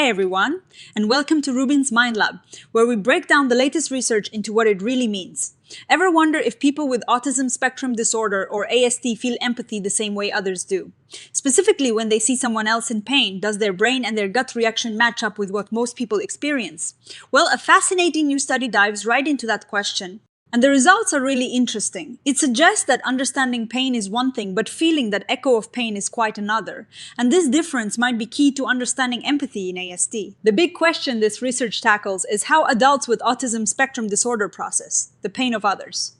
Hi everyone, and welcome to RUBIN'S Mind Lab, where we break down the latest research into what it really means. Ever wonder if people with autism spectrum disorder or ASD feel empathy the same way others do? Specifically, when they see someone else in pain, does their brain and their gut reaction match up with what most people experience? Well, a fascinating new study dives right into that question. And the results are really interesting. It suggests that understanding pain is one thing, but feeling that echo of pain is quite another. And this difference might be key to understanding empathy in ASD. The big question this research tackles is how adults with autism spectrum disorder process the pain of others.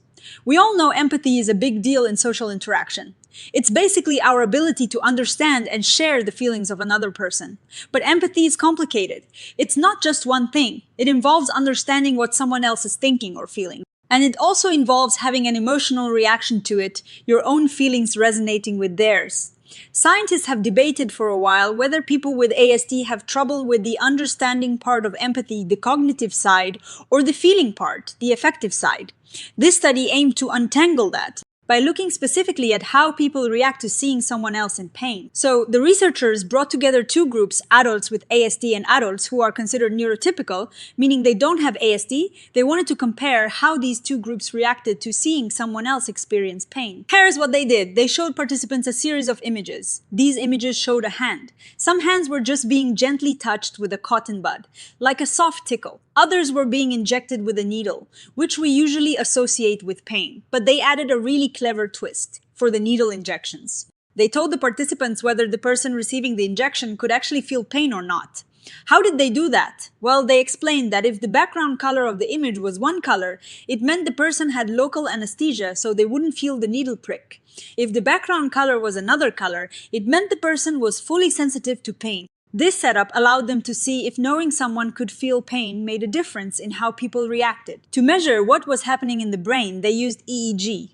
We all know empathy is a big deal in social interaction. It's basically our ability to understand and share the feelings of another person. But empathy is complicated. It's not just one thing. It involves understanding what someone else is thinking or feeling. And it also involves having an emotional reaction to it, your own feelings resonating with theirs. Scientists have debated for a while whether people with ASD have trouble with the understanding part of empathy, the cognitive side, or the feeling part, the affective side. This study aimed to untangle that by looking specifically at how people react to seeing someone else in pain. So the researchers brought together two groups, adults with ASD and adults who are considered neurotypical, meaning they don't have ASD. They wanted to compare how these two groups reacted to seeing someone else experience pain. Here's what they did. They showed participants a series of images. These images showed a hand. Some hands were just being gently touched with a cotton bud, like a soft tickle. Others were being injected with a needle, which we usually associate with pain, but they added a really clever twist for the needle injections. They told the participants whether the person receiving the injection could actually feel pain or not. How did they do that? Well, they explained that if the background color of the image was one color, it meant the person had local anesthesia, so they wouldn't feel the needle prick. If the background color was another color, it meant the person was fully sensitive to pain. This setup allowed them to see if knowing someone could feel pain made a difference in how people reacted. To measure what was happening in the brain, they used EEG.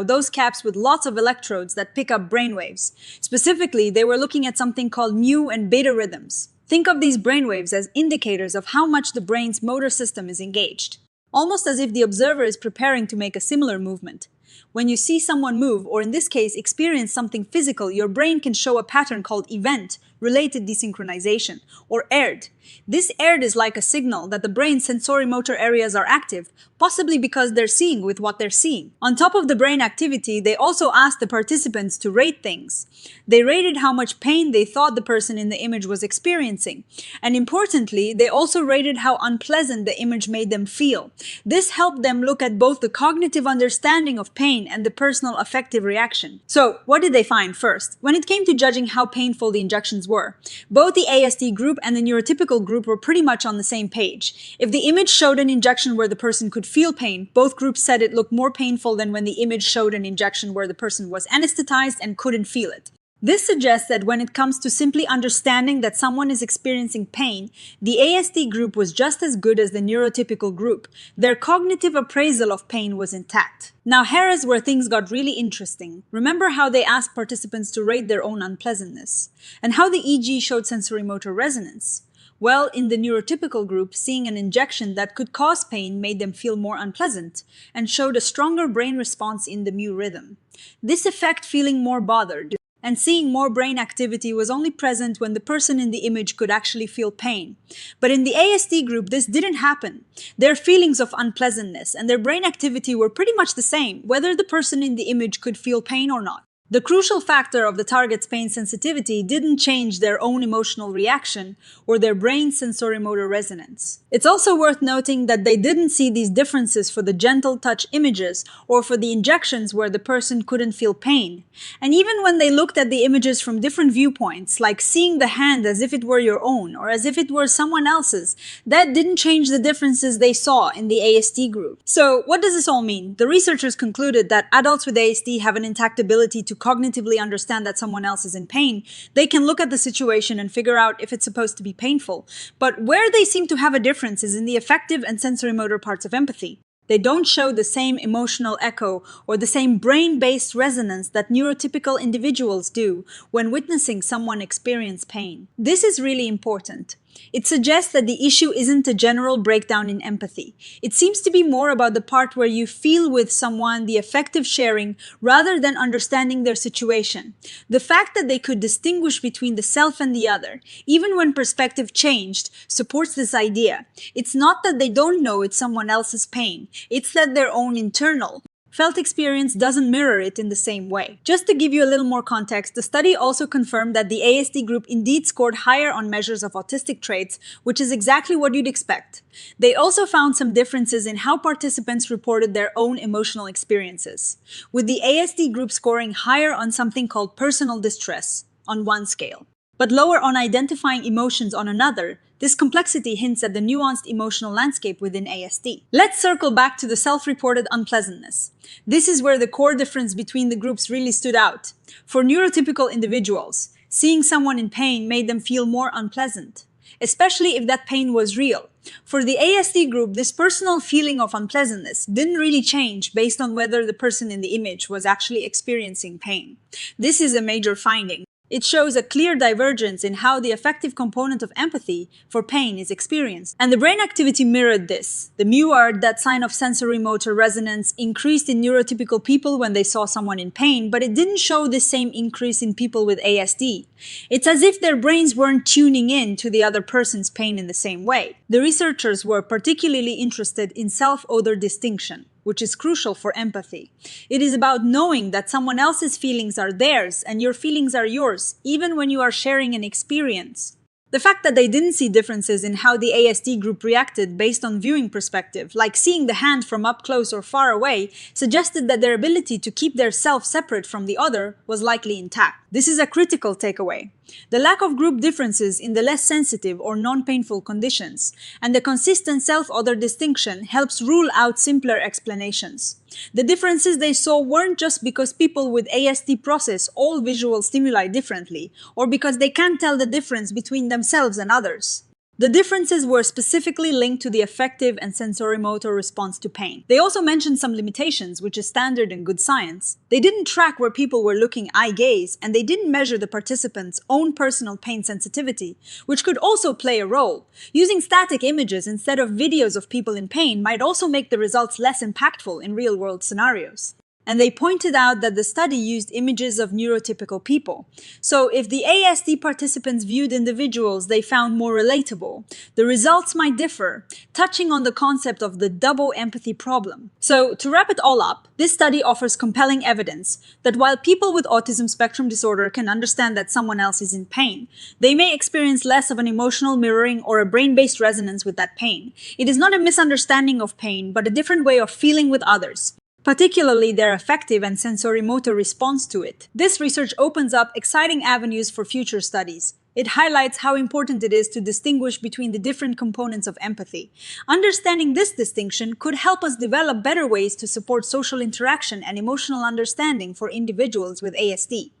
Those caps with lots of electrodes that pick up brainwaves. Specifically, they were looking at something called mu and beta rhythms. Think of these brainwaves as indicators of how much the brain's motor system is engaged, almost as if the observer is preparing to make a similar movement. When you see someone move, or in this case, experience something physical, your brain can show a pattern called event-related desynchronization, or ERD. This ERD is like a signal that the brain's sensorimotor areas are active, possibly because they're seeing with what they're seeing. On top of the brain activity, they also asked the participants to rate things. They rated how much pain they thought the person in the image was experiencing. And importantly, they also rated how unpleasant the image made them feel. This helped them look at both the cognitive understanding of pain and the personal affective reaction. So, what did they find first? When it came to judging how painful the injections were, both the ASD group and the neurotypical group were pretty much on the same page. If the image showed an injection where the person could feel pain, both groups said it looked more painful than when the image showed an injection where the person was anesthetized and couldn't feel it. This suggests that when it comes to simply understanding that someone is experiencing pain, the ASD group was just as good as the neurotypical group. Their cognitive appraisal of pain was intact. Now here is where things got really interesting. Remember how they asked participants to rate their own unpleasantness, and how the EEG showed sensorimotor resonance? Well, in the neurotypical group, seeing an injection that could cause pain made them feel more unpleasant, and showed a stronger brain response in the mu rhythm. This effect, feeling more bothered and seeing more brain activity, was only present when the person in the image could actually feel pain. But in the ASD group, this didn't happen. Their feelings of unpleasantness and their brain activity were pretty much the same, whether the person in the image could feel pain or not. The crucial factor of the target's pain sensitivity didn't change their own emotional reaction or their brain's sensorimotor resonance. It's also worth noting that they didn't see these differences for the gentle touch images or for the injections where the person couldn't feel pain. And even when they looked at the images from different viewpoints, like seeing the hand as if it were your own or as if it were someone else's, that didn't change the differences they saw in the ASD group. So what does this all mean? The researchers concluded that adults with ASD have an intact ability to cognitively understand that someone else is in pain. They can look at the situation and figure out if it's supposed to be painful. But where they seem to have a difference is in the affective and sensorimotor parts of empathy. They don't show the same emotional echo or the same brain-based resonance that neurotypical individuals do when witnessing someone experience pain. This is really important. It suggests that the issue isn't a general breakdown in empathy. It seems to be more about the part where you feel with someone, the affective sharing, rather than understanding their situation. The fact that they could distinguish between the self and the other, even when perspective changed, supports this idea. It's not that they don't know it's someone else's pain, it's that their own internal felt experience doesn't mirror it in the same way. Just to give you a little more context, the study also confirmed that the ASD group indeed scored higher on measures of autistic traits, which is exactly what you'd expect. They also found some differences in how participants reported their own emotional experiences, with the ASD group scoring higher on something called personal distress on one scale, but lower on identifying emotions on another. This complexity hints at the nuanced emotional landscape within ASD. Let's circle back to the self-reported unpleasantness. This is where the core difference between the groups really stood out. For neurotypical individuals, seeing someone in pain made them feel more unpleasant, especially if that pain was real. For the ASD group, this personal feeling of unpleasantness didn't really change based on whether the person in the image was actually experiencing pain. This is a major finding. It shows a clear divergence in how the affective component of empathy for pain is experienced. And the brain activity mirrored this. The mu-art, that sign of sensorimotor resonance, increased in neurotypical people when they saw someone in pain, but it didn't show the same increase in people with ASD. It's as if their brains weren't tuning in to the other person's pain in the same way. The researchers were particularly interested in self-odor distinction, which is crucial for empathy. It is about knowing that someone else's feelings are theirs and your feelings are yours, even when you are sharing an experience. The fact that they didn't see differences in how the ASD group reacted based on viewing perspective, like seeing the hand from up close or far away, suggested that their ability to keep their self separate from the other was likely intact. This is a critical takeaway. The lack of group differences in the less sensitive or non-painful conditions, and the consistent self-other distinction helps rule out simpler explanations. The differences they saw weren't just because people with ASD process all visual stimuli differently, or because they can't tell the difference between themselves and others. The differences were specifically linked to the affective and sensorimotor response to pain. They also mentioned some limitations, which is standard in good science. They didn't track where people were looking eye gaze, and they didn't measure the participants' own personal pain sensitivity, which could also play a role. Using static images instead of videos of people in pain might also make the results less impactful in real-world scenarios. And they pointed out that the study used images of neurotypical people. So if the ASD participants viewed individuals they found more relatable, the results might differ, touching on the concept of the double empathy problem. So to wrap it all up, this study offers compelling evidence that while people with autism spectrum disorder can understand that someone else is in pain, they may experience less of an emotional mirroring or a brain-based resonance with that pain. It is not a misunderstanding of pain, but a different way of feeling with others, particularly their affective and sensorimotor response to it. This research opens up exciting avenues for future studies. It highlights how important it is to distinguish between the different components of empathy. Understanding this distinction could help us develop better ways to support social interaction and emotional understanding for individuals with ASD.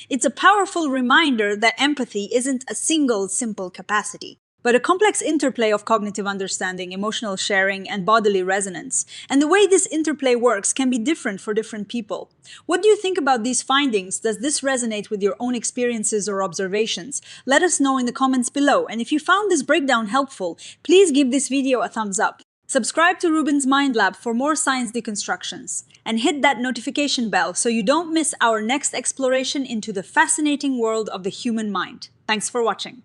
It's a powerful reminder that empathy isn't a single, simple capacity, but a complex interplay of cognitive understanding, emotional sharing, and bodily resonance. And the way this interplay works can be different for different people. What do you think about these findings? Does this resonate with your own experiences or observations? Let us know in the comments below. And if you found this breakdown helpful, please give this video a thumbs up. Subscribe to RUBIN'S Mind Lab for more science deconstructions. And hit that notification bell so you don't miss our next exploration into the fascinating world of the human mind. Thanks for watching.